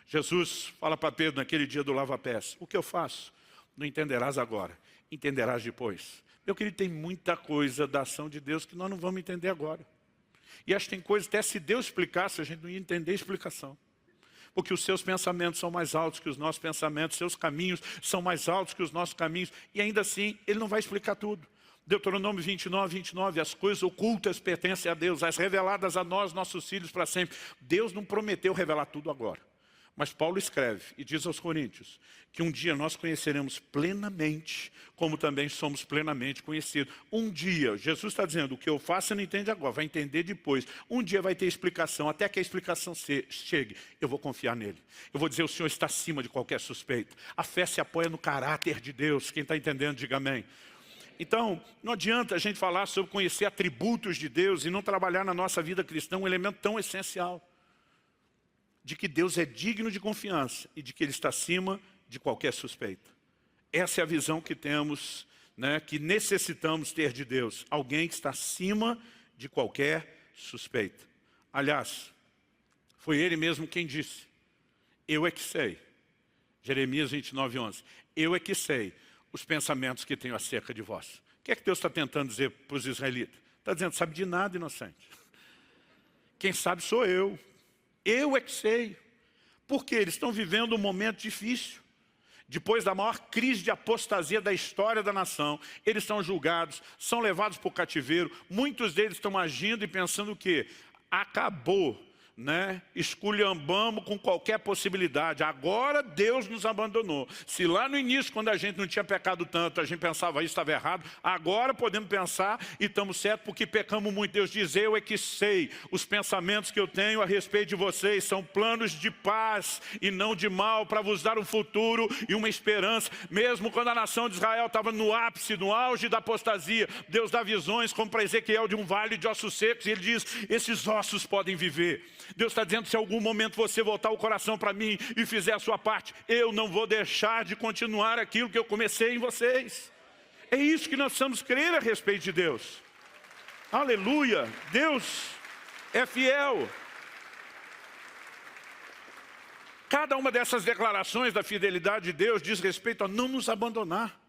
Jesus fala para Pedro naquele dia do lava-pés, o que eu faço? Não entenderás agora, entenderás depois. Meu querido, tem muita coisa da ação de Deus que nós não vamos entender agora. E acho que tem coisas, até se Deus explicasse, a gente não ia entender a explicação. Porque os seus pensamentos são mais altos que os nossos pensamentos, seus caminhos são mais altos que os nossos caminhos, e ainda assim, Ele não vai explicar tudo. Deuteronômio 29, as coisas ocultas pertencem a Deus, as reveladas a nós, nossos filhos para sempre. Deus não prometeu revelar tudo agora. Mas Paulo escreve e diz aos Coríntios que um dia nós conheceremos plenamente, como também somos plenamente conhecidos. Um dia, Jesus está dizendo, o que eu faço você não entende agora, vai entender depois. Um dia vai ter explicação, até que a explicação chegue, eu vou confiar nele. Eu vou dizer, o Senhor está acima de qualquer suspeito. A fé se apoia no caráter de Deus, quem está entendendo, diga amém. Então, não adianta a gente falar sobre conhecer atributos de Deus e não trabalhar na nossa vida cristã um elemento tão essencial. De que Deus é digno de confiança e de que Ele está acima de qualquer suspeita. Essa é a visão que temos, né, que necessitamos ter de Deus. Alguém que está acima de qualquer suspeita. Aliás, foi Ele mesmo quem disse, eu é que sei. Jeremias 29:11. Eu é que sei os pensamentos que tenho acerca de vós. que é que Deus está tentando dizer para os israelitas? Está dizendo, sabe de nada, inocente. Quem sabe sou eu. Eu é que sei. Porque eles estão vivendo um momento difícil. Depois da maior crise de apostasia da história da nação, eles são julgados, são levados para o cativeiro. Muitos deles estão agindo e pensando o quê? Acabou, né? Esculhambamos com qualquer possibilidade. Agora Deus nos abandonou. Se lá no início, quando a gente não tinha pecado tanto, a gente pensava isso estava errado, agora podemos pensar e estamos certos porque pecamos muito. Deus diz, eu é que sei, os pensamentos que eu tenho a respeito de vocês são planos de paz e não de mal, para vos dar um futuro e uma esperança. Mesmo quando a nação de Israel estava no ápice, no auge da apostasia, Deus dá visões como para Ezequiel de um vale de ossos secos, e ele diz, esses ossos podem viver. Deus está dizendo, se em algum momento você voltar o coração para mim e fizer a sua parte, eu não vou deixar de continuar aquilo que eu comecei em vocês. É isso que nós precisamos crer a respeito de Deus. Aleluia! Deus é fiel. Cada uma dessas declarações da fidelidade de Deus diz respeito a não nos abandonar.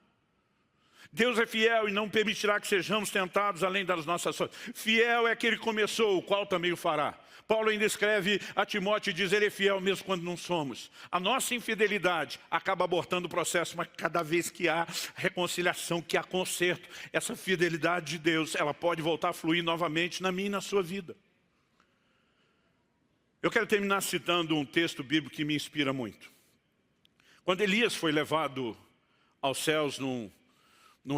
Deus é fiel e não permitirá que sejamos tentados além das nossas forças. Fiel é aquele que começou, o qual também o fará. Paulo ainda escreve a Timóteo e diz, ele é fiel mesmo quando não somos. A nossa infidelidade acaba abortando o processo, mas cada vez que há reconciliação, que há conserto, essa fidelidade de Deus, ela pode voltar a fluir novamente na minha e na sua vida. Eu quero terminar citando um texto bíblico que me inspira muito. Quando Elias foi levado aos céus num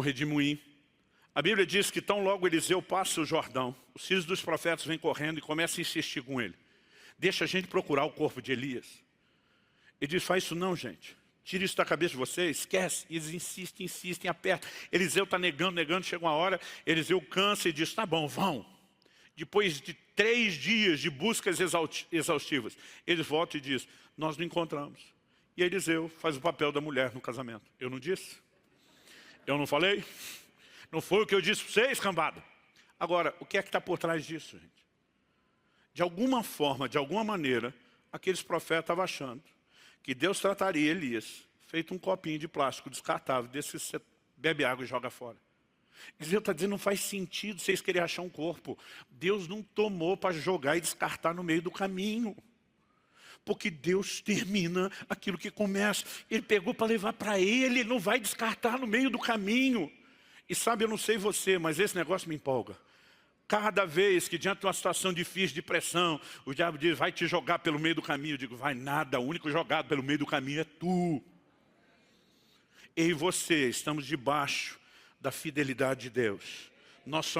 redemoinho, a Bíblia diz que tão logo Eliseu passa o Jordão, os filhos dos profetas vêm correndo e começam a insistir com ele. Deixa a gente procurar o corpo de Elias. Ele diz, faz isso não, gente. Tira isso da cabeça de vocês, esquece. E eles insistem, apertam. Eliseu está negando, chega uma hora, Eliseu cansa e diz, tá bom, vão. Depois de 3 dias de buscas exaustivas, eles voltam e dizem, nós não encontramos. E Eliseu faz o papel da mulher no casamento. Eu não disse? Eu não falei? Não foi o que eu disse para vocês, cambada? Agora, o que é que está por trás disso, gente? De alguma forma, de alguma maneira, aqueles profetas estavam achando que Deus trataria Elias, feito um copinho de plástico descartável, desse você bebe água e joga fora. Eliseu está dizendo, não faz sentido vocês querem achar um corpo. Deus não tomou para jogar e descartar no meio do caminho. Porque Deus termina aquilo que começa. Ele pegou para levar para ele não vai descartar no meio do caminho. E sabe, eu não sei você, mas esse negócio me empolga. Cada vez que diante de uma situação difícil, de pressão, o diabo diz, vai te jogar pelo meio do caminho. Eu digo, vai nada, o único jogado pelo meio do caminho é tu. Eu e você estamos debaixo da fidelidade de Deus. Nós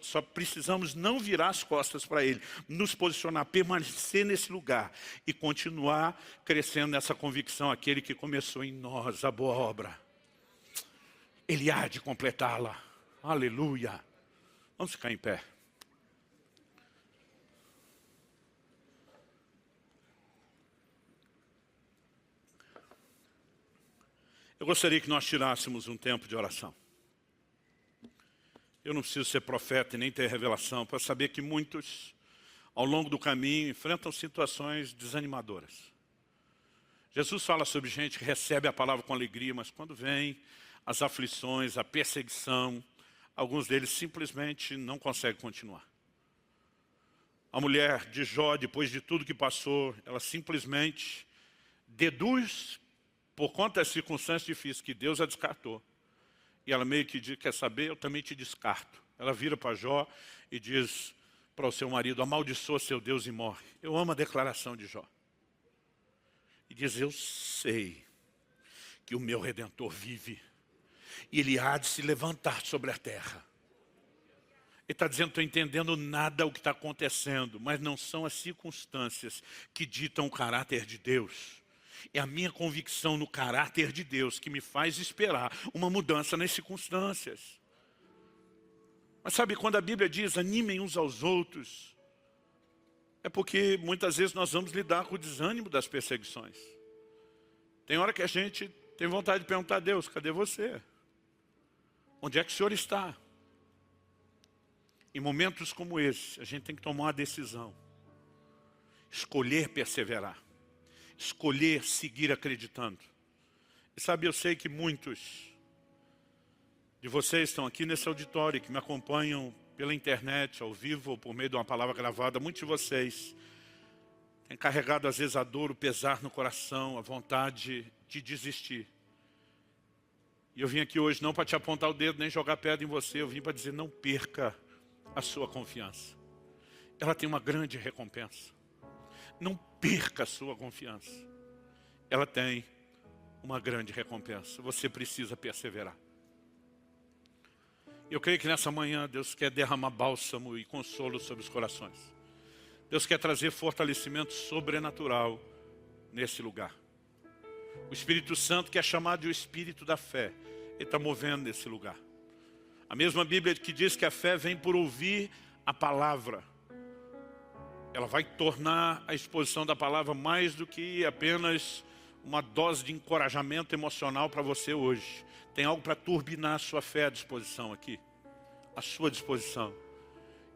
só precisamos não virar as costas para Ele, nos posicionar, permanecer nesse lugar e continuar crescendo nessa convicção, aquele que começou em nós a boa obra. Ele há de completá-la. Aleluia. Vamos ficar em pé. Eu gostaria que nós tirássemos um tempo de oração. Eu não preciso ser profeta e nem ter revelação para saber que muitos, ao longo do caminho, enfrentam situações desanimadoras. Jesus fala sobre gente que recebe a palavra com alegria, mas quando vem as aflições, a perseguição, alguns deles simplesmente não conseguem continuar. A mulher de Jó, depois de tudo que passou, ela simplesmente deduz, por conta das circunstâncias difíceis, que Deus a descartou. E ela meio que diz, quer saber, eu também te descarto. Ela vira para Jó e diz para o seu marido, amaldiçoa seu Deus e morre. Eu amo a declaração de Jó. E diz, eu sei que o meu Redentor vive. E Ele há de se levantar sobre a terra. Ele está dizendo, estou entendendo nada o que está acontecendo, mas não são as circunstâncias que ditam o caráter de Deus. É a minha convicção no caráter de Deus que me faz esperar uma mudança nas circunstâncias. Mas sabe, quando a Bíblia diz, animem uns aos outros, é porque muitas vezes nós vamos lidar com o desânimo das perseguições. Tem hora que a gente tem vontade de perguntar a Deus, cadê você? Onde é que o Senhor está? Em momentos como esse, a gente tem que tomar uma decisão. Escolher perseverar. Escolher seguir acreditando. E sabe, eu sei que muitos de vocês estão aqui nesse auditório, que me acompanham pela internet, ao vivo, ou por meio de uma palavra gravada. Muitos de vocês têm carregado às vezes a dor, o pesar no coração, a vontade de desistir. E eu vim aqui hoje não para te apontar o dedo, nem jogar pedra em você. Eu vim para dizer, não perca a sua confiança. Ela tem uma grande recompensa. Não perca a sua confiança. Ela tem uma grande recompensa. Você precisa perseverar. Eu creio que nessa manhã Deus quer derramar bálsamo e consolo sobre os corações. Deus quer trazer fortalecimento sobrenatural nesse lugar. O Espírito Santo, que é chamado de o Espírito da fé, Ele está movendo nesse lugar. A mesma Bíblia que diz que a fé vem por ouvir a palavra. Ela vai tornar a exposição da palavra mais do que apenas uma dose de encorajamento emocional para você hoje. Tem algo para turbinar a sua fé à disposição aqui. À sua disposição.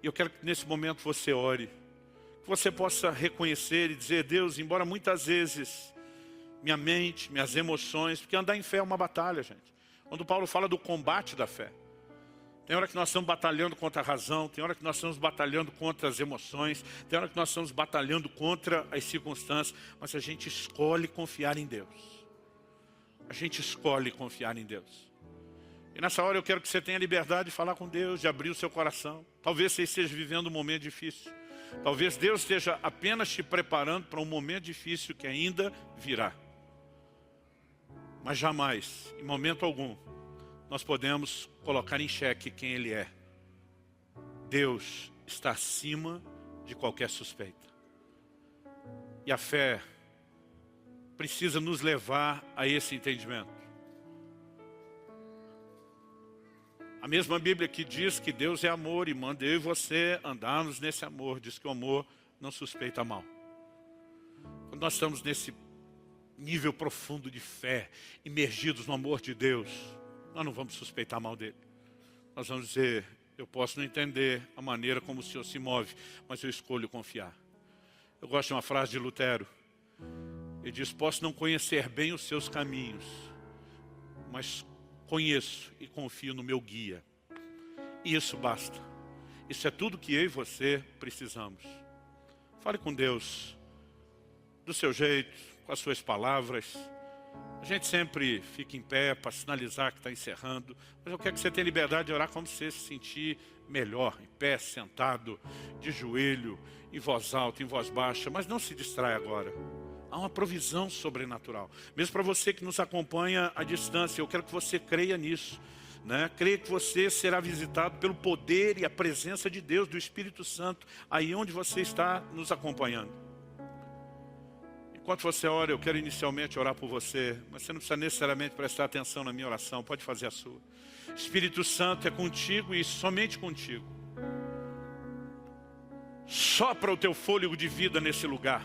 E eu quero que nesse momento você ore. Que você possa reconhecer e dizer, Deus, embora muitas vezes minha mente, minhas emoções, porque andar em fé é uma batalha, gente. Quando Paulo fala do combate da fé. Tem hora que nós estamos batalhando contra a razão, tem hora que nós estamos batalhando contra as emoções, tem hora que nós estamos batalhando contra as circunstâncias, mas a gente escolhe confiar em Deus. A gente escolhe confiar em Deus. E nessa hora eu quero que você tenha liberdade de falar com Deus, de abrir o seu coração. Talvez você esteja vivendo um momento difícil. Talvez Deus esteja apenas te preparando para um momento difícil que ainda virá. Mas jamais, em momento algum, nós podemos colocar em xeque quem Ele é. Deus está acima de qualquer suspeita. E a fé precisa nos levar a esse entendimento. A mesma Bíblia que diz que Deus é amor e manda eu e você andarmos nesse amor, diz que o amor não suspeita mal. Quando nós estamos nesse nível profundo de fé, imergidos no amor de Deus, nós não vamos suspeitar mal dele. Nós vamos dizer, eu posso não entender a maneira como o Senhor se move, mas eu escolho confiar. Eu gosto de uma frase de Lutero. Ele diz, posso não conhecer bem os seus caminhos, mas conheço e confio no meu guia. E isso basta. Isso é tudo que eu e você precisamos. Fale com Deus, do seu jeito, com as suas palavras. A gente sempre fica em pé para sinalizar que está encerrando, mas eu quero que você tenha liberdade de orar como você se sentir melhor, em pé, sentado, de joelho, em voz alta, em voz baixa, mas não se distrai agora. Há uma provisão sobrenatural. Mesmo para você que nos acompanha à distância, eu quero que você creia nisso. Creia que você será visitado pelo poder e a presença de Deus, do Espírito Santo, aí onde você está nos acompanhando. Enquanto você ora, eu quero inicialmente orar por você, mas você não precisa necessariamente prestar atenção na minha oração, pode fazer a sua. Espírito Santo é contigo e somente contigo. Sopra o teu fôlego de vida nesse lugar.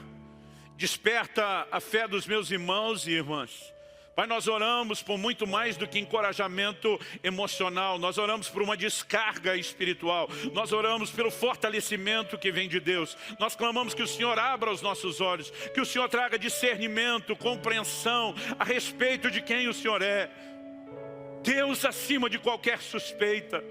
Desperta a fé dos meus irmãos e irmãs. Pai, nós oramos por muito mais do que encorajamento emocional. Nós oramos por uma descarga espiritual. Nós oramos pelo fortalecimento que vem de Deus. Nós clamamos que o Senhor abra os nossos olhos, que o Senhor traga discernimento, compreensão a respeito de quem o Senhor é. Deus acima de qualquer suspeita.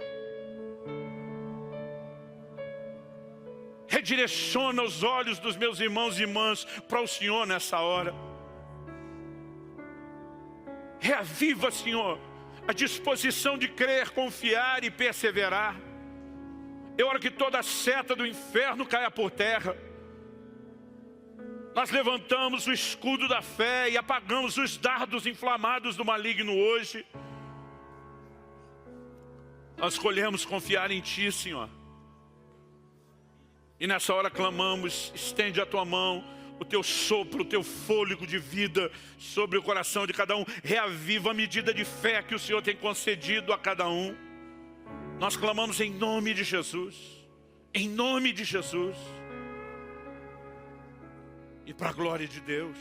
Redireciona os olhos dos meus irmãos e irmãs para o Senhor nessa hora. Reaviva, Senhor, a disposição de crer, confiar e perseverar. Eu oro que toda seta do inferno caia por terra. Nós levantamos o escudo da fé e apagamos os dardos inflamados do maligno hoje. Nós escolhemos confiar em Ti, Senhor. E nessa hora clamamos, estende a Tua mão, o Teu sopro, o Teu fôlego de vida sobre o coração de cada um. Reaviva a medida de fé que o Senhor tem concedido a cada um. Nós clamamos em nome de Jesus. Em nome de Jesus. E para a glória de Deus.